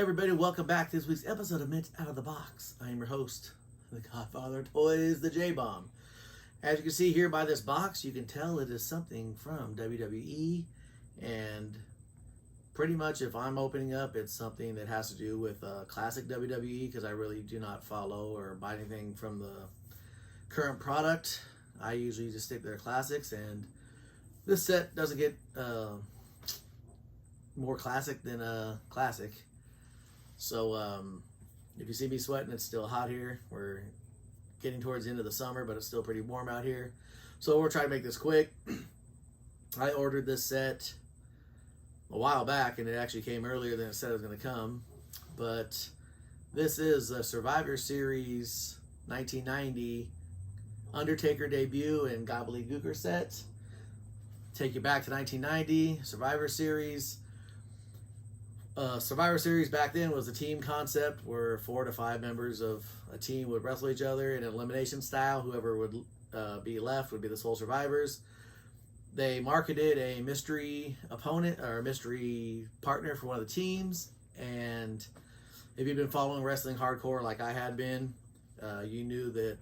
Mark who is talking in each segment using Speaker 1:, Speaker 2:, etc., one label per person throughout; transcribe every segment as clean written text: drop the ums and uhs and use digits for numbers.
Speaker 1: everybody, welcome back to this week's episode of Mint Out of the Box. I am your host, the Godfather of Toys, the J-Bomb. As you can see here by this box, you can tell it is something from WWE, and pretty much if I'm opening up, it's something that has to do with classic WWE, because I really do not follow or buy anything from the current product. I usually just stick to their classics, and this set doesn't get more classic than classic. So if you see me sweating, it's still hot here. We're getting towards the end of the summer, but it's still pretty warm out here. So we're trying to make this quick. I ordered this set a while back, and it actually came earlier than it said it was going to come. But this is a Survivor Series 1990 Undertaker debut and gobbly gooker set. Take you back to 1990 Survivor Series. Survivor Series back then was a team concept where 4 to 5 members of a team would wrestle each other in an elimination style. Whoever would be left would be the sole survivors. They marketed a mystery opponent or a mystery partner for one of the teams. And if you've been following wrestling hardcore like I had been, you knew that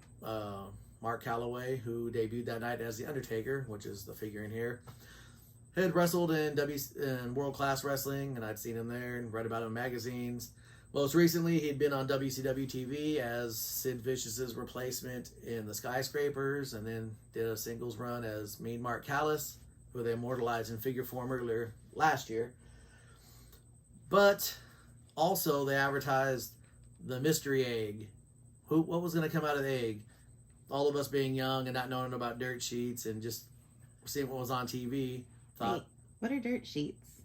Speaker 1: Mark Calloway, who debuted that night as the Undertaker, which is the figure in here, had wrestled in World Class Wrestling, and I'd seen him there and read about him in magazines. Most recently, he'd been on WCW TV as Sid Vicious's replacement in the Skyscrapers, and then did a singles run as Mean Mark Callis, who they immortalized in figure form earlier last year. But also, they advertised the mystery egg. What was going to come out of the egg? All of us being young and not knowing about dirt sheets and just seeing what was on TV.
Speaker 2: Wait, what are dirt sheets?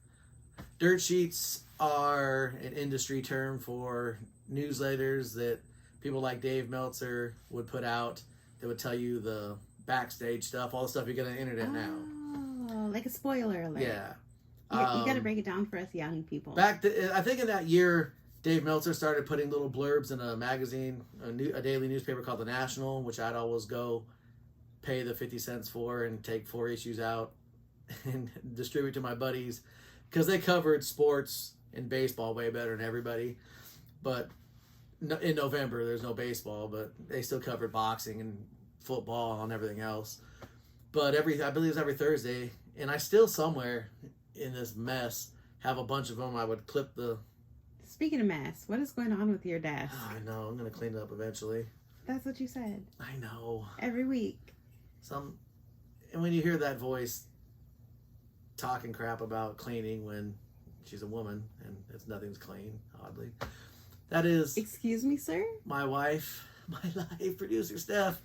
Speaker 1: Dirt sheets are an industry term for newsletters that people like Dave Meltzer would put out that would tell you the backstage stuff, all the stuff you get on the internet now.
Speaker 2: Oh, like a spoiler alert.
Speaker 1: Yeah.
Speaker 2: You got to break it down for us young people.
Speaker 1: I think in that year, Dave Meltzer started putting little blurbs in a magazine, a daily newspaper called The National, which I'd always go pay the 50 cents for and take 4 issues out and distribute to my buddies, because they covered sports and baseball way better than everybody. But in November, there's no baseball, but they still covered boxing and football and everything else. But I believe it's every Thursday, and I still somewhere in this mess have a bunch of them. I would clip the...
Speaker 2: Speaking of mess, what is going on with your desk?
Speaker 1: Oh, I know. I'm going to clean it up eventually.
Speaker 2: That's what you said.
Speaker 1: I know.
Speaker 2: Every week.
Speaker 1: And when you hear that voice talking crap about cleaning when she's a woman and nothing's clean, oddly, that is...
Speaker 2: Excuse me, sir?
Speaker 1: My wife, my life, producer Steph.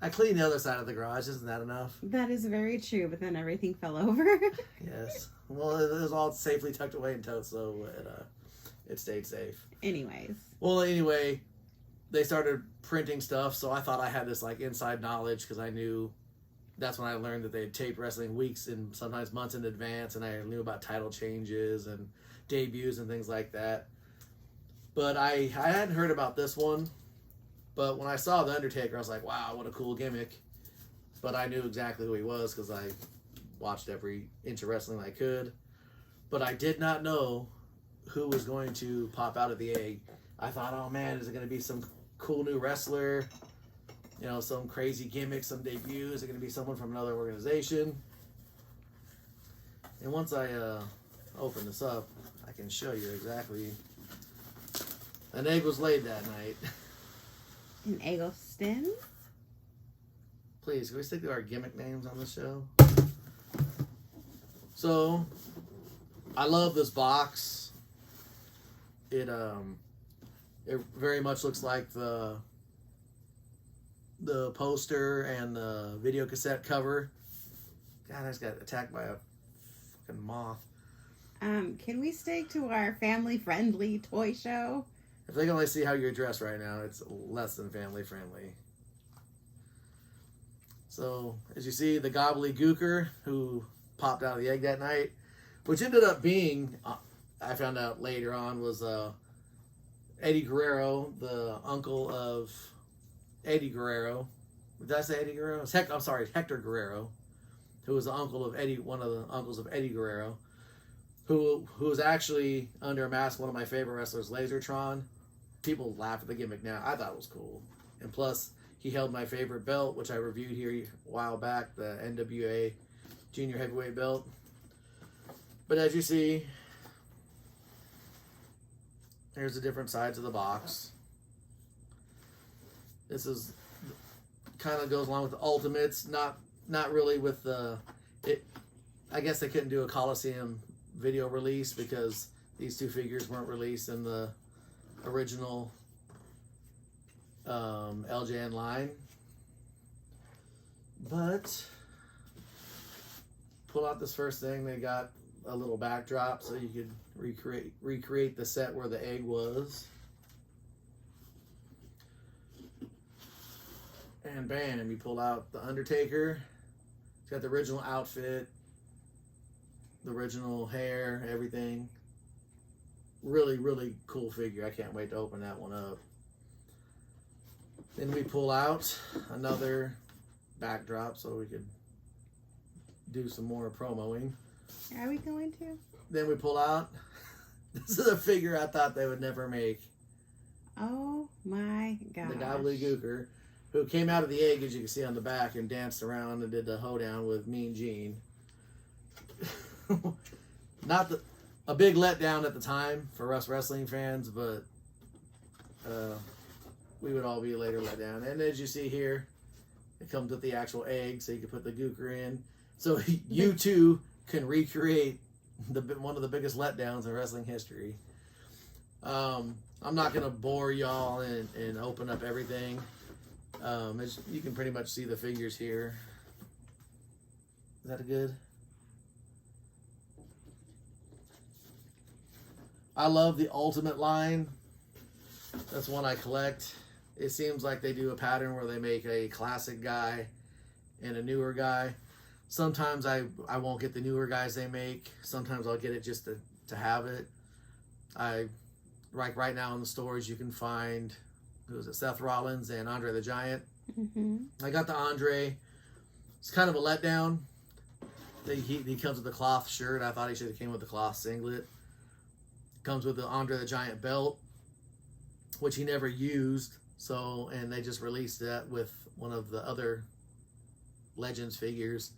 Speaker 1: I cleaned the other side of the garage. Isn't that enough?
Speaker 2: That is very true, but then everything fell over.
Speaker 1: Yes. Well, it was all safely tucked away in totes, so it stayed safe. Anyway, they started printing stuff, so I thought I had this like inside knowledge, because I knew that's when I learned that they taped wrestling weeks and sometimes months in advance, and I knew about title changes and debuts and things like that. But I hadn't heard about this one. But when I saw The Undertaker, I was like, wow, what a cool gimmick. But I knew exactly who he was because I watched every inch of wrestling I could. But I did not know who was going to pop out of the egg. I thought, oh man, is it going to be some cool new wrestler? You know, some crazy gimmick, some debut? Is it going to be someone from another organization? And once I open this up, I can show you exactly. An egg was laid that night.
Speaker 2: An Eggleston?
Speaker 1: Please, can we stick to our gimmick names on the show? So, I love this box. It very much looks like the poster and the video cassette cover. God, I just got attacked by a fucking moth.
Speaker 2: Can we stick to our family-friendly toy show?
Speaker 1: If they can only see how you're dressed right now, it's less than family friendly. So, as you see, the gobbly gooker who popped out of the egg that night, which ended up being, I found out later on, was Eddie Guerrero, the uncle of Eddie Guerrero. Did I say Eddie Guerrero? I'm sorry, Hector Guerrero, who was the uncle of Eddie, one of the uncles of Eddie Guerrero, who's actually under a mask, one of my favorite wrestlers, Lasertron. People laugh at the gimmick now. I thought it was cool. And plus, he held my favorite belt, which I reviewed here a while back, the NWA Junior Heavyweight belt. But as you see, here's the different sides of the box. This is kind of goes along with the Ultimates, not really with the it. I guess they couldn't do a Coliseum video release because these two figures weren't released in the original LJN line. But pull out this first thing. They got a little backdrop so you could recreate the set where the egg was. And bam, you pull out the Undertaker. It's got the original outfit, the original hair, everything. Really, really cool figure. I can't wait to open that one up. Then we pull out another backdrop so we could do some more promoing.
Speaker 2: Are we going to?
Speaker 1: Then we pull out. This is a figure I thought they would never make.
Speaker 2: Oh my gosh.
Speaker 1: The gobbly gooker, who came out of the egg, as you can see on the back, and danced around and did the hoedown with Mean Gene. Not a big letdown at the time for us wrestling fans, but we would all be later let down. And as you see here, it comes with the actual egg, so you can put the gooker in. So you too can recreate one of the biggest letdowns in wrestling history. I'm not going to bore y'all and open up everything. You can pretty much see the figures here. Is that good? I love the Ultimate line. That's one I collect. It seems like they do a pattern where they make a classic guy and a newer guy. Sometimes I won't get the newer guys they make. Sometimes I'll get it just to have it. Right now in the stores you can find, who is it, Seth Rollins and Andre the Giant.
Speaker 2: Mm-hmm.
Speaker 1: I got the Andre. It's kind of a letdown. He comes with a cloth shirt. I thought he should have came with the cloth singlet. Comes with the Andre the Giant belt, which he never used. And they just released that with one of the other Legends figures.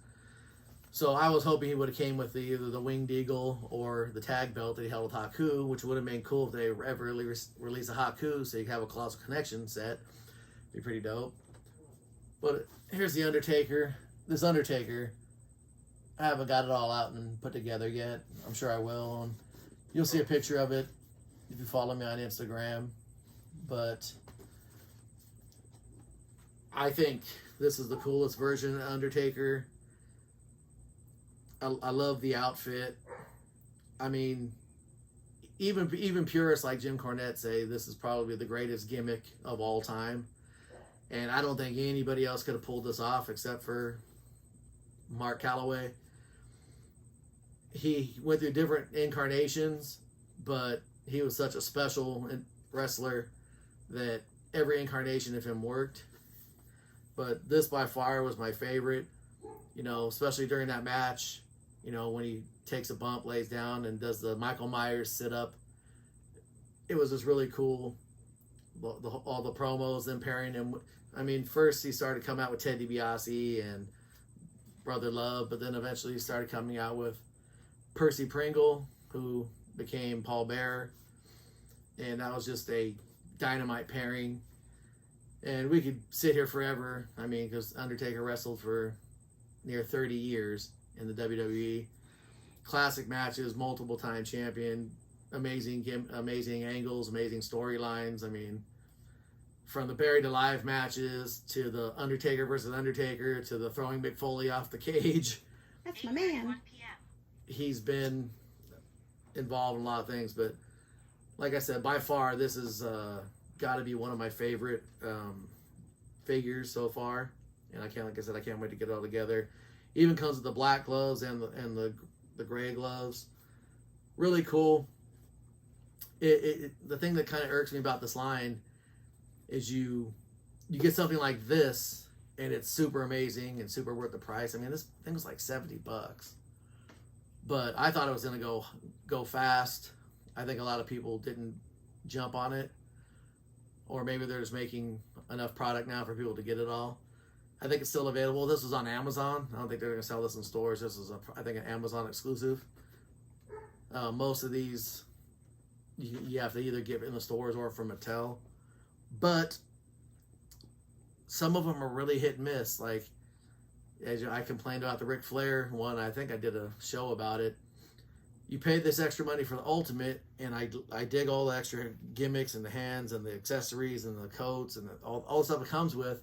Speaker 1: So I was hoping he would have came with either the Winged Eagle or the tag belt that he held with Haku, which would have been cool if they ever released a Haku, so you could have a Colossal Connection set. Be pretty dope. But here's the Undertaker. This Undertaker, I haven't got it all out and put together yet. I'm sure I will. And you'll see a picture of it if you follow me on Instagram. But I think this is the coolest version of Undertaker. I love the outfit. I mean, even purists like Jim Cornette say this is probably the greatest gimmick of all time. And I don't think anybody else could have pulled this off except for Mark Calloway. He went through different incarnations, but he was such a special wrestler that every incarnation of him worked. But this by far was my favorite, especially during that match, when he takes a bump, lays down, and does the Michael Myers sit-up. It was just really cool. All the promos, then pairing him. First he started coming out with Ted DiBiase and Brother Love, but then eventually he started coming out with Percy Pringle, who became Paul Bearer. And that was just a dynamite pairing. And we could sit here forever. Because Undertaker wrestled for near 30 years in the WWE. Classic matches, multiple time champion, amazing angles, amazing storylines. From the Buried Alive matches to the Undertaker versus Undertaker to the throwing Mick Foley off the cage.
Speaker 2: That's my man.
Speaker 1: He's been involved in a lot of things, but like I said, by far this is got to be one of my favorite figures so far. And I can't wait to get it all together. Even comes with the black gloves and the gray gloves. Really cool. The thing that kind of irks me about this line is you get something like this and it's super amazing and super worth the price. This thing was like $70, but I thought it was going to go go fast. I think a lot of people didn't jump on it, or maybe they're just making enough product now for people to get it all. I think it's still available. This was on Amazon. I don't think they're going to sell this in stores. This is, I think, an Amazon exclusive. Most of these, you have to either get in the stores or from Mattel. But some of them are really hit and miss. Like, as I complained about the Ric Flair one, I think I did a show about it. You paid this extra money for the Ultimate, and I dig all the extra gimmicks and the hands and the accessories and the coats and all the stuff it comes with.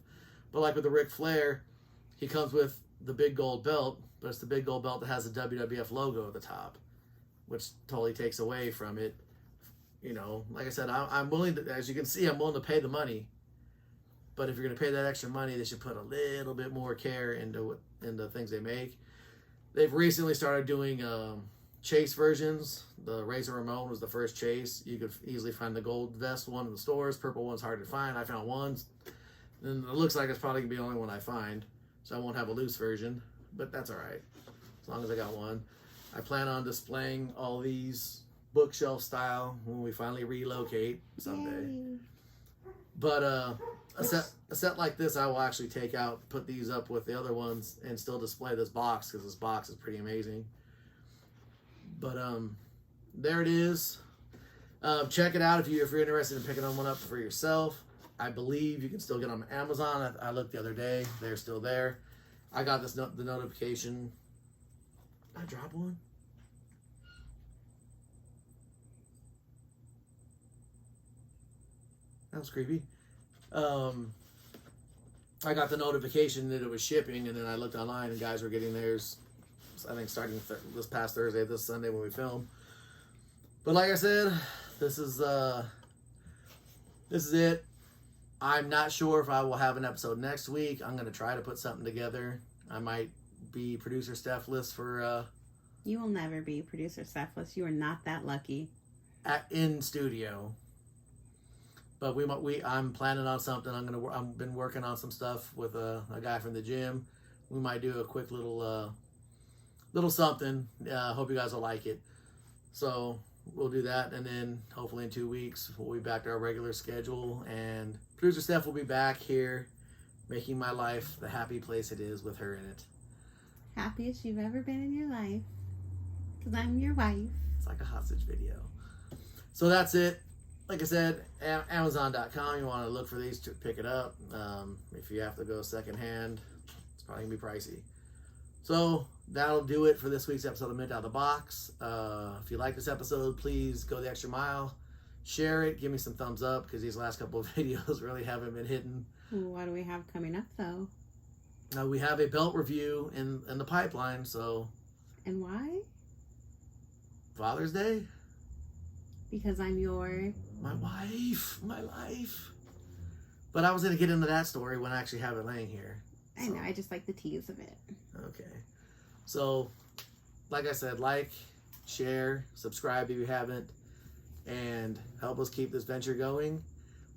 Speaker 1: But like with the Ric Flair, he comes with the big gold belt, but it's the big gold belt that has the WWF logo at the top, which totally takes away from it. You know, like I said, I'm willing to, as you can see, I'm willing to pay the money. But if you're going to pay that extra money, they should put a little bit more care into things they make. They've recently started doing chase versions. The Razor Ramon was the first chase. You could easily find the gold vest one in the stores. Purple one's hard to find. I found one. And it looks like it's probably going to be the only one I find. So I won't have a loose version. But that's all right. As long as I got one. I plan on displaying all these bookshelf style when we finally relocate someday. Yay. But a set like this I will actually take out, put these up with the other ones, and still display this box, because this box is pretty amazing. But there it is. Check it out if you're interested in picking one up for yourself. I believe you can still get them on Amazon. I looked the other day; they're still there. I got the notification. Did I drop one? That was creepy. I got the notification that it was shipping, and then I looked online, and guys were getting theirs, I think, starting this past Thursday, this Sunday when we film. But like I said, this is it. I'm not sure if I will have an episode next week. I'm going to try to put something together. I might be producer Stephless for...
Speaker 2: You will never be producer Stephless. You are not that lucky.
Speaker 1: In studio. But I'm planning on something. I've been working on some stuff with a guy from the gym. We might do a quick little something. Hope you guys will like it. So we'll do that, and then hopefully in 2 weeks we'll be back to our regular schedule, and producer Steph will be back here, making my life the happy place it is with her in it.
Speaker 2: Happiest you've ever been in your life, because I'm your wife.
Speaker 1: It's like a hostage video. So that's it. Like I said, Amazon.com, you want to look for these to pick it up. If you have to go secondhand, it's probably going to be pricey. So that'll do it for this week's episode of Mint Out of the Box. If you like this episode, please go the extra mile. Share it. Give me some thumbs up, because these last couple of videos really haven't been hitting.
Speaker 2: What do we have coming up, though?
Speaker 1: We have a belt review in the pipeline, so...
Speaker 2: And why?
Speaker 1: Father's Day?
Speaker 2: Because I'm your...
Speaker 1: My wife. My life. But I was going to get into that story when I actually have it laying here.
Speaker 2: I know. I just like the tease of it.
Speaker 1: Okay. So, like I said, like, share, subscribe if you haven't, and help us keep this venture going.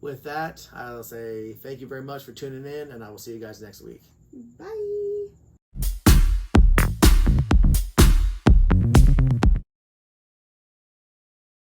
Speaker 1: With that, I'll say thank you very much for tuning in, and I will see you guys next week.
Speaker 2: Bye.